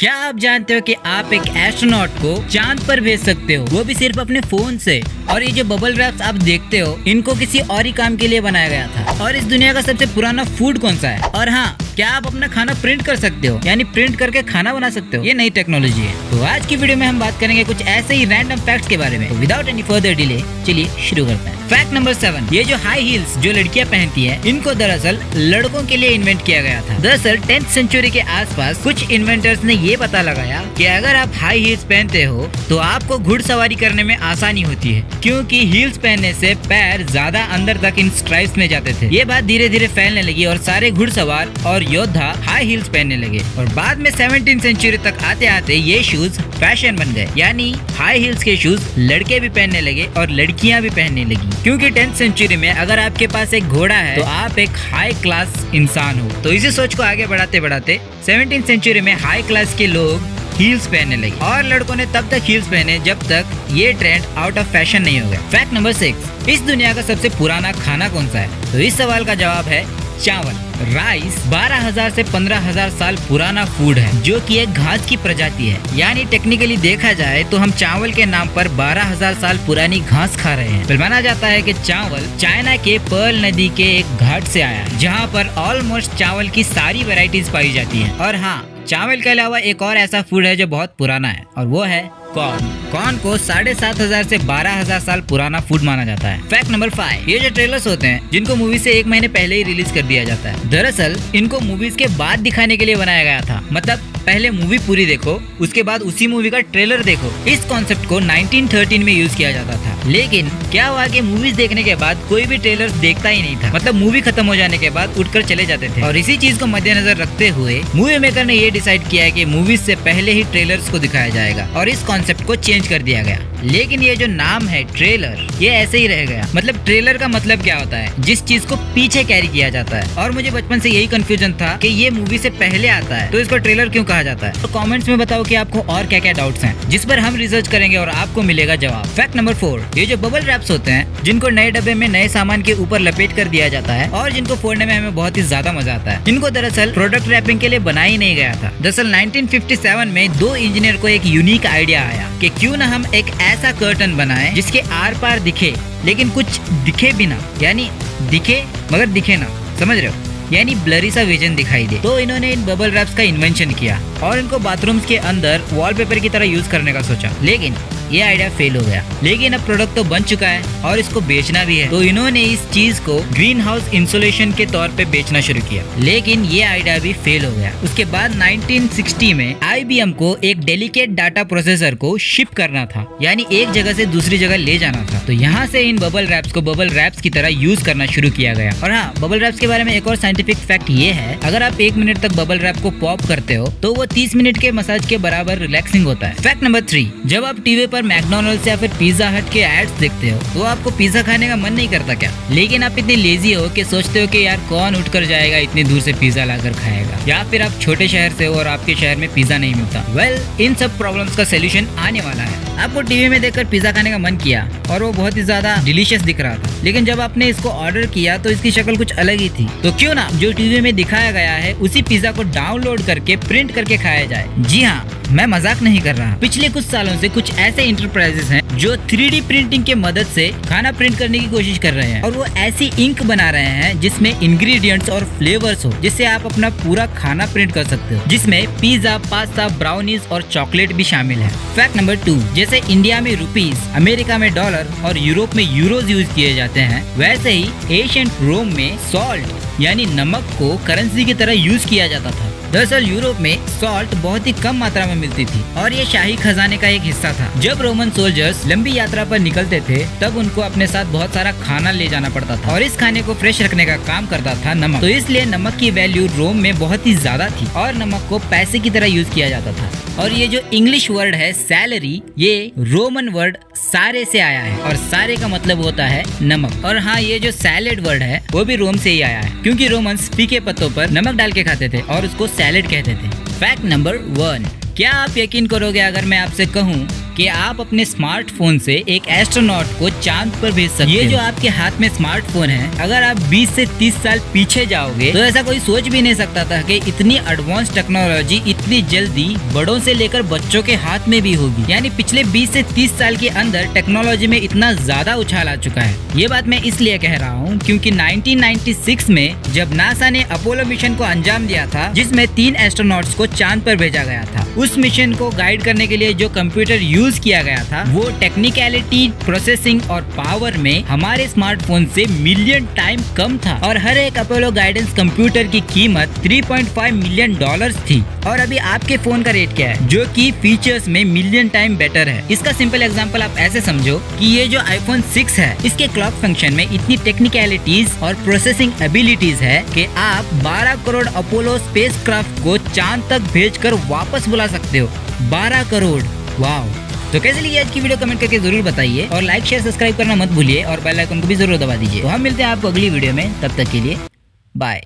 क्या आप जानते हो कि आप एक एस्ट्रोनॉट को चांद पर भेज सकते हो, वो भी सिर्फ अपने फोन से। और ये जो बबल रैप्स आप देखते हो, इनको किसी और ही काम के लिए बनाया गया था। और इस दुनिया का सबसे पुराना फूड कौन सा है? और हाँ, क्या आप अपना खाना प्रिंट कर सकते हो, यानी प्रिंट करके खाना बना सकते हो? ये नई टेक्नोलॉजी है। तो आज की वीडियो में हम बात करेंगे कुछ ऐसे ही रैंडम फैक्ट्स के बारे में। तो विदाउट एनी फर्दर डिले चलिए शुरू करते हैं। फैक्ट नंबर 7, ये जो हाई हील्स जो लड़कियां पहनती है, इनको दरअसल लड़कों के लिए इन्वेंट किया गया था। दरअसल 10th सेंचुरी के आसपास कुछ इन्वेंटर्स ने ये पता लगाया कि अगर आप हाई हील्स पहनते हो तो आपको घुड़सवारी करने में आसानी होती है, क्योंकि हील्स पहनने से पैर ज्यादा अंदर तक इन स्ट्राइप्स में जाते थे। ये बात धीरे धीरे फैलने लगी और सारे घुड़सवार और योद्धा हाई हील्स पहनने लगे। और बाद में 17th सेंचुरी तक आते आते ये शूज फैशन बन गए, यानी हाई हील्स के शूज लड़के भी पहनने लगे और लड़कियां भी पहनने लगी। क्योंकि 10th सेंचुरी में अगर आपके पास एक घोड़ा है तो आप एक हाई क्लास इंसान हो। तो इसी सोच को आगे बढ़ाते बढ़ाते 17th सेंचुरी में हाई क्लास के लोग हील्स पहनने लगे और लड़कों ने तब तक हील्स पहने जब तक ये ट्रेंड आउट ऑफ फैशन नहीं हो गया। फैक्ट नंबर 6, इस दुनिया का सबसे पुराना खाना कौन सा है? तो इस सवाल का जवाब है चावल। राइस 12,000 से 15,000 साल पुराना फूड है, जो कि एक घास की प्रजाति है। यानी टेक्निकली देखा जाए तो हम चावल के नाम पर 12,000 साल पुरानी घास खा रहे हैं। फिर माना जाता है कि चावल चाइना के पर्ल नदी के एक घाट से आया है, जहाँ पर ऑलमोस्ट चावल की सारी वेराइटीज पाई जाती हैं। और हाँ, चावल के अलावा एक और ऐसा फूड है जो बहुत पुराना है, और वो है कॉर्न। कॉर्न को 7,500 से 12,000 साल पुराना फूड माना जाता है। फैक्ट नंबर 5, ये जो ट्रेलर्स होते हैं जिनको मूवी से 1 महीने पहले ही रिलीज कर दिया जाता है, दरअसल इनको मूवीज के बाद दिखाने के लिए बनाया गया था। मतलब पहले मूवी पूरी देखो, उसके बाद उसी मूवी का ट्रेलर देखो। इस कॉन्सेप्ट को 1913 में यूज किया जाता था। लेकिन क्या हुआ कि मूवीज देखने के बाद कोई भी ट्रेलर देखता ही नहीं था। मतलब मूवी खत्म हो जाने के बाद उठकर चले जाते थे। और इसी चीज को मद्देनजर रखते हुए मूवी मेकर ने ये डिसाइड किया कि मूवीज से पहले ही ट्रेलर्स को दिखाया जाएगा, और इस कॉन्सेप्ट को चेंज कर दिया गया। लेकिन ये जो नाम है ट्रेलर, ये ऐसे ही रह गया। मतलब ट्रेलर का मतलब क्या होता है? जिस चीज को पीछे कैरी किया जाता है। और मुझे बचपन से यही कंफ्यूजन था कि ये मूवी से पहले आता है तो इसको ट्रेलर क्यों कहा जाता है। तो कमेंट्स में बताओ कि आपको और क्या क्या डाउट्स हैं, जिस पर हम रिसर्च करेंगे और आपको मिलेगा जवाब। फैक्ट नंबर 4, ये जो बबल रैप्स होते हैं, जिनको नए डब्बे में नए सामान के ऊपर लपेट कर दिया जाता है और जिनको फोड़ने में हमें बहुत ही ज्यादा मजा आता है, इनको दरअसल प्रोडक्ट रैपिंग के लिए बनाया ही नहीं गया था। दरअसल 1957 में 2 इंजीनियर को एक यूनिक आइडिया आया कि क्यों ना हम एक ऐसा कर्टन बनाएं जिसके आर पार दिखे लेकिन कुछ दिखे भी ना, यानी दिखे मगर दिखे ना, समझ रहे हो? यानी ब्लरी सा विजन दिखाई दे। तो इन्होंने इन बबल रैप्स का इन्वेंशन किया और इनको बाथरूम्स के अंदर वॉलपेपर की तरह यूज करने का सोचा, लेकिन ये आइडिया फेल हो गया। लेकिन अब प्रोडक्ट तो बन चुका है और इसको बेचना भी है, तो इन्होंने इस चीज को ग्रीन हाउस इंसुलेशन के तौर पे बेचना शुरू किया। लेकिन ये आइडिया भी फेल हो गया। उसके बाद 1960 में IBM को एक डेलिकेट डाटा प्रोसेसर को शिप करना था, यानी एक जगह से दूसरी जगह ले जाना था। तो यहाँ से इन बबल रैप्स को बबल रैप्स की तरह यूज करना शुरू किया गया। और हाँ, बबल रैप्स के बारे में एक और साइंटिफिक फैक्ट ये है, अगर आप 1 मिनट तक बबल रैप को पॉप करते हो तो वो 30 मिनट के मसाज के बराबर रिलैक्सिंग होता है। फैक्ट नंबर 3, जब आप टीवी पर मैकडॉनल्ड्स या फिर पिज्जा हट के एड्स देखते हो तो आपको पिज्जा खाने का मन नहीं करता क्या? लेकिन आप इतने लेजी हो कि सोचते हो कि यार कौन उठकर जाएगा इतनी दूर से पिज्जा लाकर खाएगा, या फिर आप छोटे शहर से हो और आपके शहर में पिज्जा नहीं मिलता। वेल, इन सब प्रॉब्लम्स का सोल्यूशन आने वाला है। आपको टीवी में देखकर पिज्जा खाने का मन किया और वो बहुत ही ज्यादा डिलीशियस दिख रहा था, लेकिन जब आपने इसको ऑर्डर किया तो इसकी शक्ल कुछ अलग ही थी। तो क्यों ना जो टीवी में दिखाया गया है उसी पिज्जा को डाउनलोड करके प्रिंट करके खाया जाए। जी हाँ, मैं मजाक नहीं कर रहा। पिछले कुछ सालों से कुछ ऐसे इंटरप्राइजेस हैं जो 3D प्रिंटिंग के मदद से खाना प्रिंट करने की कोशिश कर रहे हैं, और वो ऐसी इंक बना रहे हैं जिसमें इंग्रेडिएंट्स और फ्लेवर्स हो, जिससे आप अपना पूरा खाना प्रिंट कर सकते हो, जिसमें पिज्जा, पास्ता, ब्राउनीज और चॉकलेट भी शामिल है। फैक्ट नंबर 2, जैसे इंडिया में रुपीस, अमेरिका में डॉलर और यूरोप में यूरोज यूज किए जाते हैं, वैसे ही एशियंट रोम में सॉल्ट यानी नमक को करेंसी की तरह यूज किया जाता था। दरअसल यूरोप में सॉल्ट बहुत ही कम मात्रा में मिलती थी और ये शाही खजाने का एक हिस्सा था। जब रोमन सोल्जर्स लंबी यात्रा पर निकलते थे तब उनको अपने साथ बहुत सारा खाना ले जाना पड़ता था, और इस खाने को फ्रेश रखने का काम करता था नमक। तो इसलिए नमक की वैल्यू रोम में बहुत ही ज्यादा थी और नमक को पैसे की तरह यूज किया जाता था। और ये जो इंग्लिश वर्ड है सैलरी, ये रोमन वर्ड सारे से आया है और सारे का मतलब होता है नमक। और हाँ, ये जो सैलेड वर्ड है वो भी रोम से ही आया है, क्योंकि रोमन्स फीके पत्तों पर नमक डाल के खाते थे और उसको सैलेड कहते थे। फैक्ट नंबर 1, क्या आप यकीन करोगे अगर मैं आपसे कहूँ कि आप अपने स्मार्टफोन से एक एस्ट्रोनॉट को चांद पर भेज सकते हैं। ये जो आपके हाथ में स्मार्टफोन है, अगर आप 20 से 30 साल पीछे जाओगे तो ऐसा कोई सोच भी नहीं सकता था कि इतनी एडवांस टेक्नोलॉजी इतनी जल्दी बड़ों से लेकर बच्चों के हाथ में भी होगी। यानी पिछले 20 से 30 साल के अंदर टेक्नोलॉजी में इतना ज्यादा उछाल आ चुका है। ये बात मैं इसलिए कह रहा हूँ क्योंकि 1996 में जब नासा ने अपोलो मिशन को अंजाम दिया था, जिसमें 3 एस्ट्रोनॉट्स को चांद पर भेजा गया था, उस मिशन को गाइड करने के लिए जो कंप्यूटर यूज किया गया था वो टेक्निकलिटी, प्रोसेसिंग और पावर में हमारे स्मार्टफोन से मिलियन टाइम कम था। और हर एक अपोलो गाइडेंस कंप्यूटर की कीमत $3.5 मिलियन थी। और अभी आपके फोन का रेट क्या है, जो कि फीचर्स में मिलियन टाइम बेटर है। इसका सिंपल एग्जांपल आप ऐसे समझो कि ये जो iPhone 6 है, इसके क्लॉक फंक्शन में इतनी टेक्निकलिटीज और प्रोसेसिंग एबिलिटीज है कि आप 12 करोड़ अपोलो स्पेसक्राफ्ट को चांद तक भेजकर वापस बुला सकते हो। 12 करोड़, वाव। तो कैसे लगी आज की वीडियो, कमेंट करके जरूर बताइए और लाइक शेयर सब्सक्राइब करना मत भूलिए और बेल आइकन को भी जरूर दबा दीजिए। तो हम मिलते हैं आपको अगली वीडियो में, तब तक के लिए बाय।